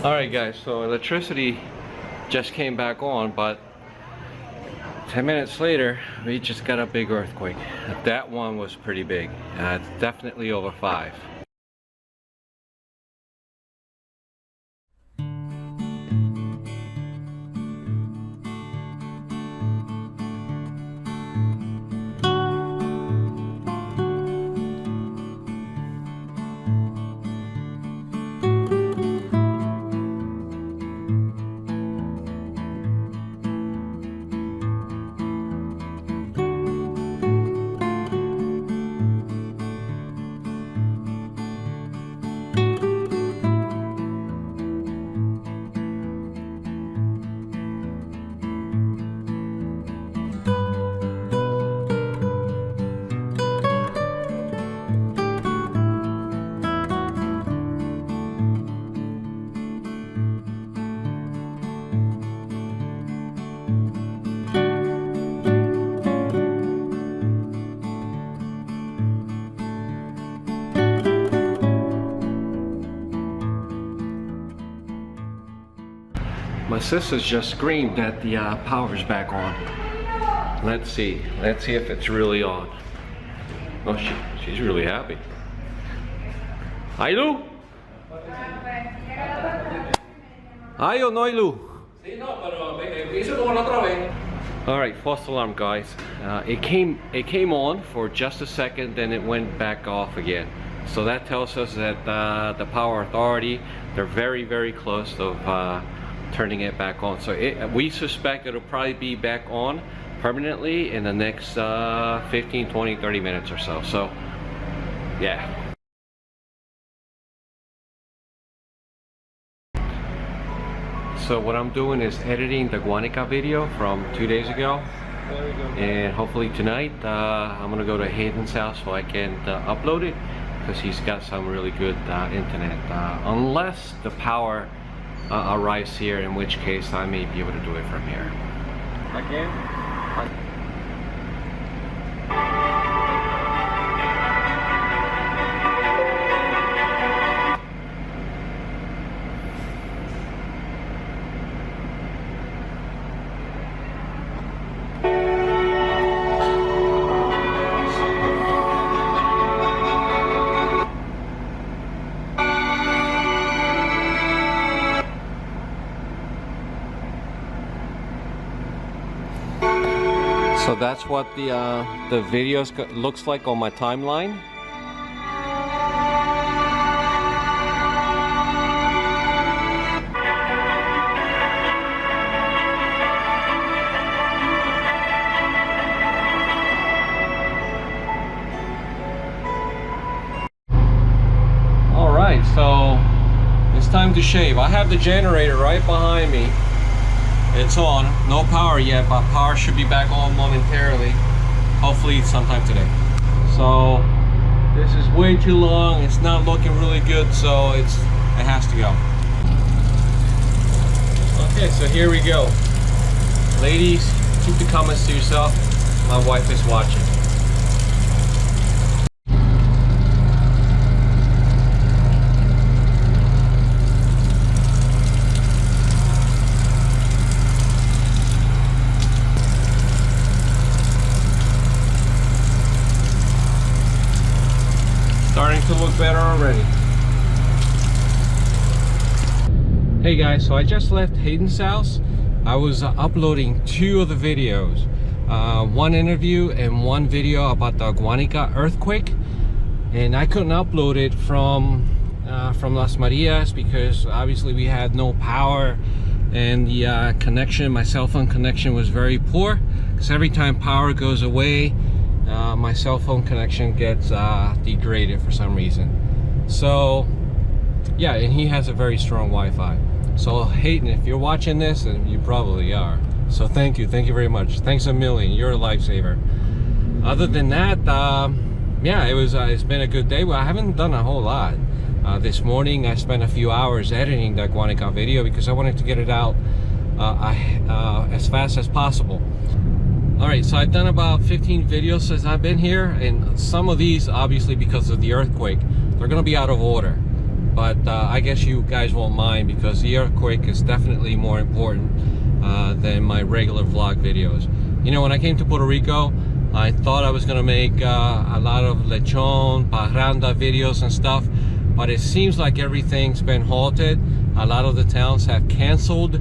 Alright guys, so electricity just came back on, but 10 minutes later we just got a big earthquake. That one was pretty big. It's definitely over 5. My sisters just screamed that the power's back on. Let's see if it's really on. Oh, she's really happy. Ailu? ¿Ay o no hay luz? Sí, no, pero hizo como la otra vez. Alright, false alarm guys. It came on for just a second, then it went back off again. So that tells us that the power authority, they're very, very close of turning it back on. So we suspect it'll probably be back on permanently in the next 15, 20, 30 minutes or so. So yeah. So what I'm doing is editing the Guanica video from 2 days ago, and hopefully tonight I'm gonna go to Hayden's house so I can upload it, because he's got some really good internet, unless the power arrives here, in which case I may be able to do it from here. Again? So that's what the videos looks like on my timeline. All right, so it's time to shave. I have the generator right behind me. It's on, no power yet, but power should be back on momentarily, hopefully sometime today. So this is way too long, it's not looking really good, so it has to go. Okay, so here we go. Ladies, keep the comments to yourself. My wife is watching. Starting to look better already. Hey guys, so I just left Hayden's house. I was uploading 2 of the videos, one interview and one video about the Guanica earthquake, and I couldn't upload it from Las Marias because obviously we had no power, and the connection, my cell phone connection, was very poor, because every time power goes away, my cell phone connection gets degraded for some reason. So yeah, and he has a very strong Wi-Fi. So Hayden, if you're watching this, and you probably are, so thank you very much. Thanks a million, you're a lifesaver. Other than that, yeah, it's been a good day. Well, I haven't done a whole lot. This morning I spent a few hours editing the Guanica video because I wanted to get it out as fast as possible. Alright, so I've done about 15 videos since I've been here, and some of these, obviously because of the earthquake, they're going to be out of order. but I guess you guys won't mind because the earthquake is definitely more important than my regular vlog videos. You know, when I came to Puerto Rico, I thought I was gonna make a lot of lechon, parranda videos and stuff, but it seems like everything's been halted. A lot of the towns have canceled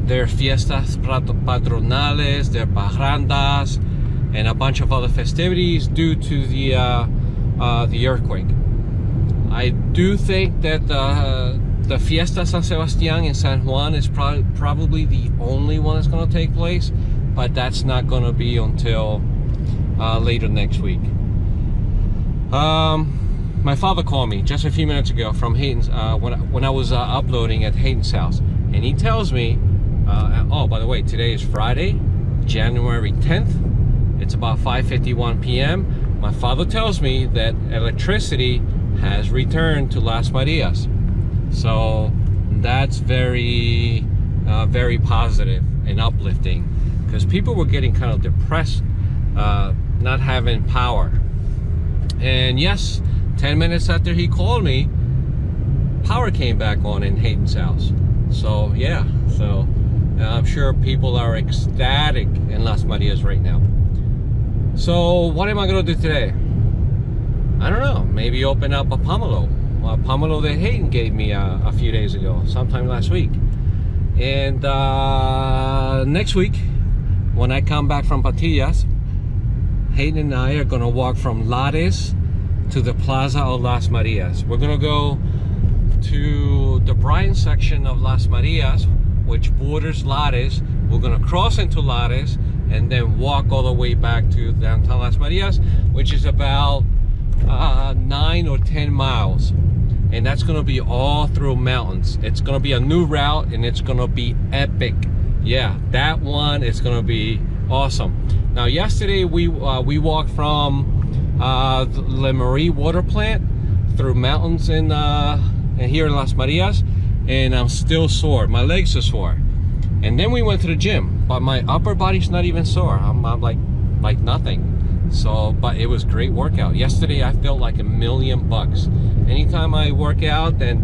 their fiestas patronales, their parrandas, and a bunch of other festivities due to the earthquake. I do think that the Fiesta San Sebastián in San Juan is probably the only one that's going to take place, but that's not going to be until later next week. My father called me just a few minutes ago from Hayden's when I was uploading at Hayden's house, and he tells me, oh, by the way, today is Friday, January 10th. It's about 5:51 p.m. My father tells me that electricity has returned to Las Marias. So that's very very positive and uplifting, because people were getting kind of depressed not having power. And yes, 10 minutes after he called me, power came back on in Hayden's house. So yeah, so I'm sure people are ecstatic in Las Marias right now. So what am I gonna do today? I don't know, maybe open up a pomelo that Hayden gave me a few days ago, sometime last week. And next week, when I come back from Patillas, Hayden and I are gonna walk from Lares to the Plaza of Las Marias. We're gonna go to the Bryan section of Las Marias, which borders Lares. We're gonna cross into Lares and then walk all the way back to downtown Las Marias, which is about 9 or 10 miles. And that's gonna be all through mountains. It's gonna be a new route and it's gonna be epic. Yeah, that one is gonna be awesome. Now yesterday we walked from the Le Marie water plant through mountains in here in Las Marias, and I'm still sore. My legs are sore. And then we went to the gym, but my upper body's not even sore. I'm like nothing. So, but it was great workout. Yesterday I felt like $1,000,000. Anytime I work out and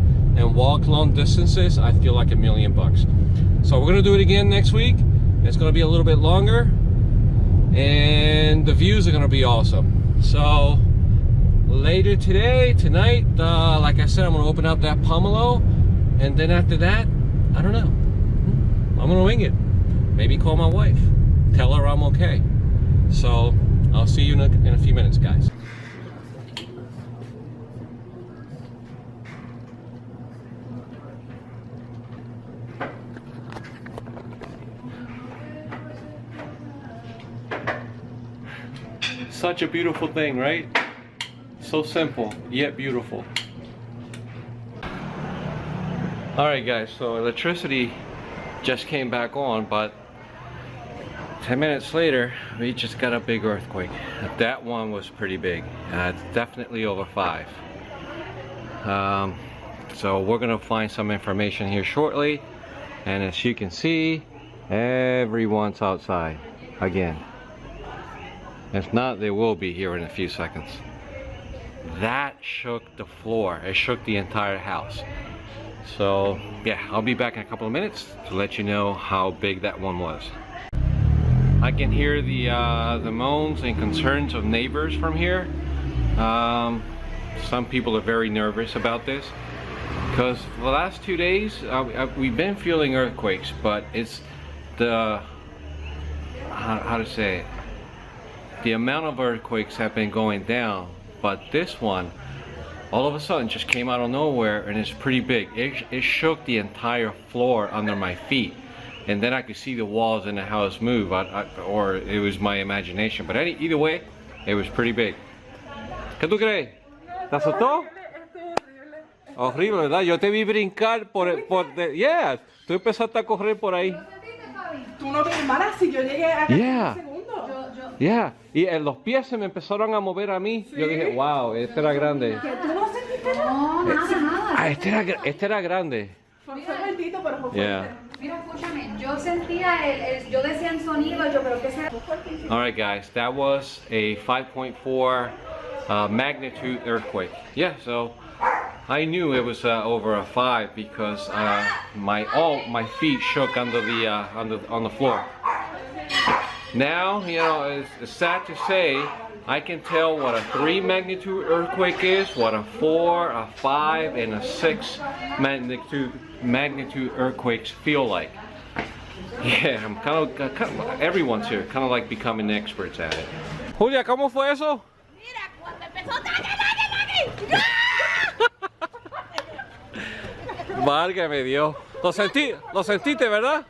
walk long distances, I feel like $1,000,000. So we're gonna do it again next week. It's gonna be a little bit longer, and the views are gonna be awesome. So later tonight, like I said, I'm gonna open up that pomelo, and then after that, I don't know. I'm gonna wing it. Maybe call my wife, tell her I'm okay. So I'll see you in a few minutes, guys. Such a beautiful thing, right? So simple, yet beautiful. Alright guys, so electricity just came back on, but 10 minutes later, we just got a big earthquake. That one was pretty big. It's definitely over 5. So we're gonna find some information here shortly. And as you can see, everyone's outside again. If not, they will be here in a few seconds. That shook the floor. It shook the entire house. So yeah, I'll be back in a couple of minutes to let you know how big that one was. I can hear the moans and concerns of neighbors from here. Some people are very nervous about this because for the last 2 days we've been feeling earthquakes, but it's the how to say it, the amount of earthquakes have been going down, but this one all of a sudden just came out of nowhere, and it's pretty big. It shook the entire floor under my feet. And then I could see the walls in the house move, or it was my imagination. But either way, it was pretty big. ¿Qué tú crees? ¿Te asustó? Horrible, ¿verdad? Yo te vi brincar yeah, tú empezaste a correr por ahí. Tú no te hermanas si yo llegué a Yeah. un segundo. Yeah, y los pies se me empezaron a mover a mí. ¿Sí? Yo dije, wow, este era grande. ¿Que tú no sentiste nada? No, nada. Este era grande. Fue fuertito, pero fue fuerte. Yeah. Mira, escúchame, yo sentía yo decía en sonido, yo creo que sea. Alright guys, that was a 5.4 magnitude earthquake. Yeah, so I knew it was over a 5 because my feet shook under the on the floor. Now, you know, it's sad to say, I can tell what a 3 magnitude earthquake is, what a 4, a 5, and a 6 magnitude earthquakes feel like. Yeah, I'm kind of everyone's here, kind of like becoming experts at it. Julia, ¿cómo fue eso? Mira, cuando empezó ¡taque! Válgame Dios. Lo sentiste, ¿verdad?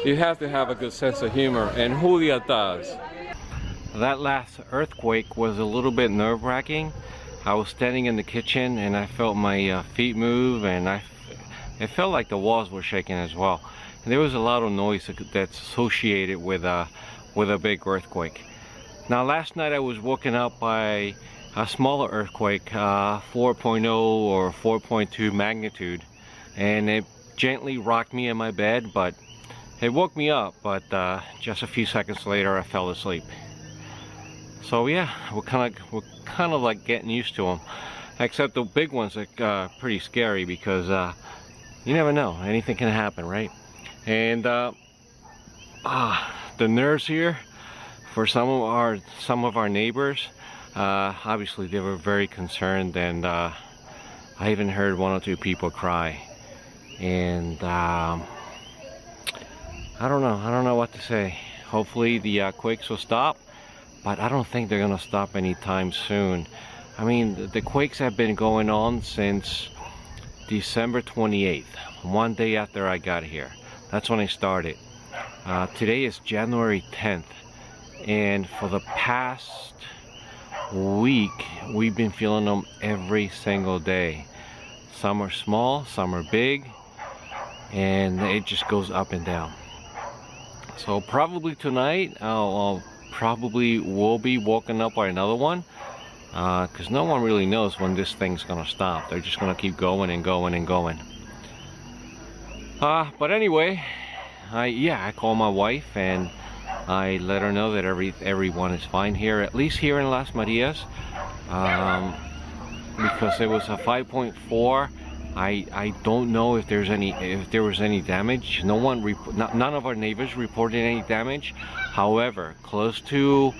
You have to have a good sense of humor, and Julia does. That last earthquake was a little bit nerve-wracking. I was standing in the kitchen and I felt my feet move, and it felt like the walls were shaking as well. And there was a lot of noise that's associated with a big earthquake. Now last night I was woken up by a smaller earthquake, 4.0 or 4.2 magnitude, and it gently rocked me in my bed, but it woke me up, but just a few seconds later I fell asleep. So yeah, we're kind of like getting used to them, except the big ones are pretty scary because you never know, anything can happen, right? And the nerves here for some of our neighbors, obviously they were very concerned, and I even heard 1 or 2 people cry. And I don't know what to say. Hopefully the quakes will stop, but I don't think they're gonna stop anytime soon. I mean, the quakes have been going on since December 28th, one day after I got here. That's when I started. Today is January 10th, and for the past week we've been feeling them every single day. Some are small, some are big, and it just goes up and down. So probably tonight I'll probably will be woken up by another one, because no one really knows when this thing's gonna stop. They're just gonna keep going and going and going. But anyway, I called my wife and I let her know that everyone is fine here, at least here in Las Marias, because it was a 5.4. I don't know if there was any damage. None of our neighbors reported any damage. However, close to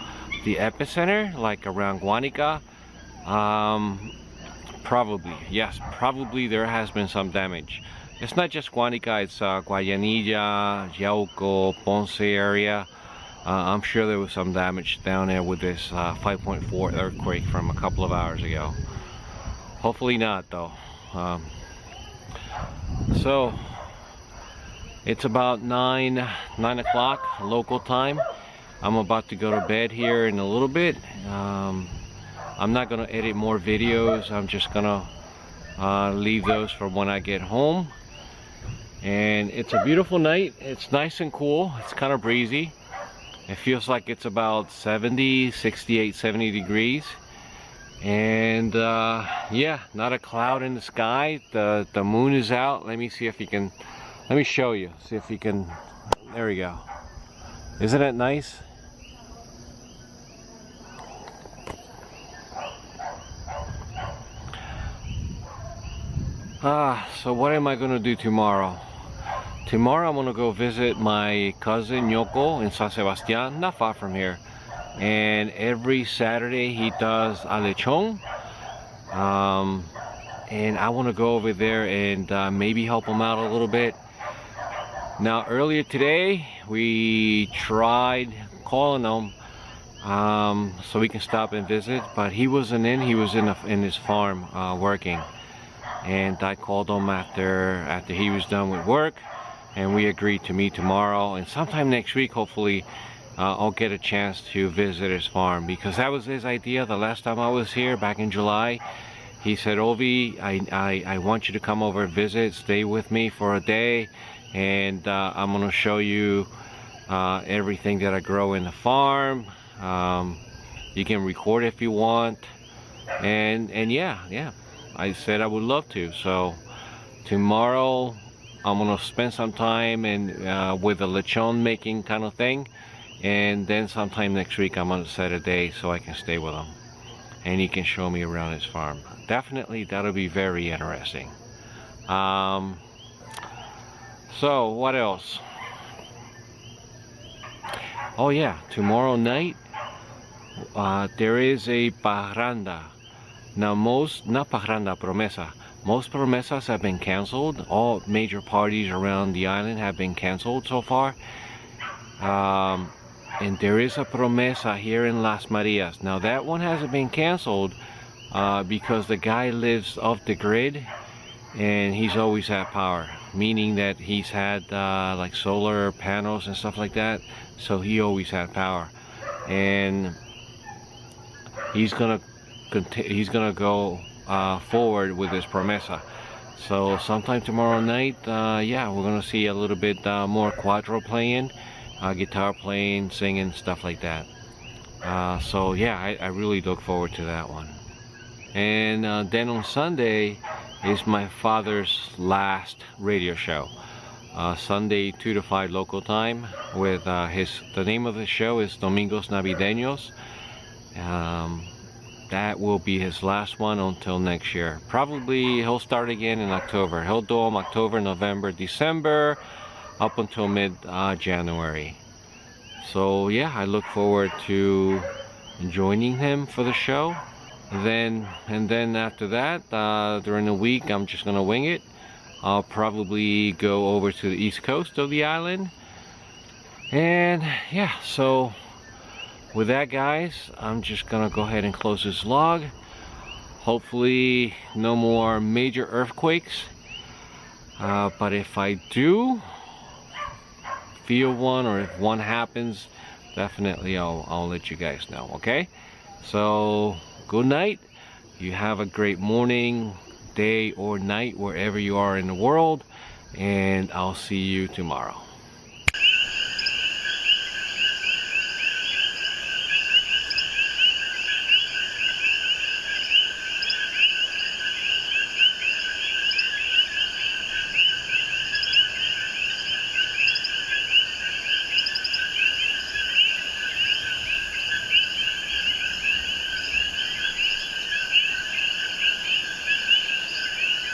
the epicenter, like around Guanica, probably there has been some damage. It's not just Guanica, it's Guayanilla, Yauco, Ponce area. I'm sure there was some damage down there with this 5.4 earthquake from a couple of hours ago. Hopefully not, though. So it's about 9 o'clock local time. I'm about to go to bed here in a little bit. I'm not gonna edit more videos. I'm just gonna leave those for when I get home. And it's a beautiful night. It's nice and cool. It's kind of breezy. It feels like it's about 70, 68, 70 degrees. And yeah, not a cloud in the sky. The moon is out. Let me see if you can, let me show you, see if you can, there we go. Isn't it nice? So what am I gonna do tomorrow? Tomorrow I'm gonna go visit my cousin Yoko in San Sebastian, not far from here. And every Saturday he does a lechon, and I want to go over there and maybe help him out a little bit. Now earlier today we tried calling him so we can stop and visit, but he wasn't in. He was in his farm working, and I called him after he was done with work, and we agreed to meet tomorrow and sometime next week. Hopefully I'll get a chance to visit his farm, because that was his idea the last time I was here back in July. He said, Ovi, I want you to come over and visit, stay with me for a day, and I'm gonna show you everything that I grow in the farm. You can record if you want, and yeah, I said I would love to. So tomorrow I'm gonna spend some time with a lechon making kind of thing, and then sometime next week I'm gonna set a day so I can stay with him and he can show me around his farm. Definitely that'll be very interesting. So what else? Oh yeah, tomorrow night there is a parranda. Now not parranda, promesa. Most promesas have been canceled. All major parties around the island have been canceled so far. And there is a promesa here in Las Marias. Now that one hasn't been canceled because the guy lives off the grid and he's always had power, meaning that he's had like solar panels and stuff like that, so he always had power. And he's gonna go forward with this promesa. So sometime tomorrow night, yeah, we're gonna see a little bit more cuatro playing, guitar playing, singing, stuff like that. So yeah, I really look forward to that one. And then on Sunday is my father's last radio show. Sunday 2 to 5 local time with the name of the show is Domingos Navideños. That will be his last one until next year. Probably he'll start again in October. He'll do them October, November, December, up until mid-January. So yeah, I look forward to joining him for the show. And then after that, during the week, I'm just gonna wing it. I'll probably go over to the east coast of the island. And yeah, so with that, guys, I'm just gonna go ahead and close this vlog. Hopefully no more major earthquakes, but if I do feel one, or if one happens, definitely I'll let you guys know. Okay, so good night. You have a great morning, day, or night wherever you are in the world, and I'll see you tomorrow.